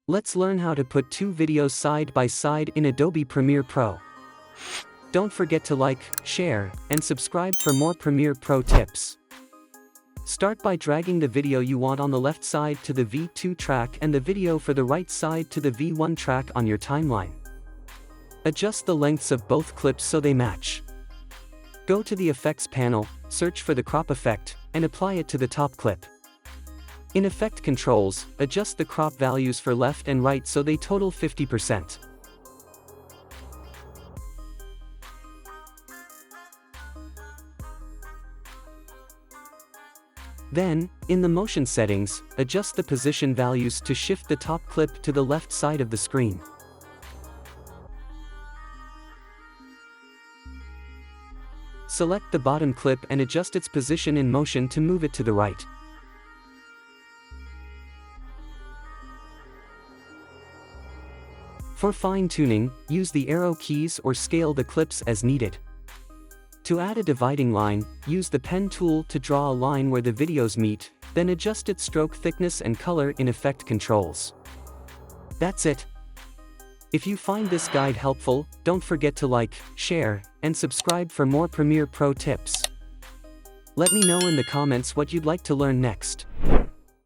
Let's learn how to put two videos side by side in Adobe Premiere Pro. Don't forget to like, share, and subscribe for more Premiere Pro tips. Start by dragging the video you want on the left side to the V2 track and the video for the right side to the V1 track on your timeline. Adjust the lengths of both clips so they match. Go to the Effects panel, search for the crop effect, and apply it to the top clip. In Effect Controls, adjust the crop values for left and right so they total 50%. Then, in the motion settings, adjust the position values to shift the top clip to the left side of the screen. Select the bottom clip and adjust its position in motion to move it to the right. For fine-tuning, use the arrow keys or scale the clips as needed. To add a dividing line, use the pen tool to draw a line where the videos meet, then adjust its stroke thickness and color in Effect Controls. That's it. If you find this guide helpful, don't forget to like, share, and subscribe for more Premiere Pro tips. Let me know in the comments what you'd like to learn next.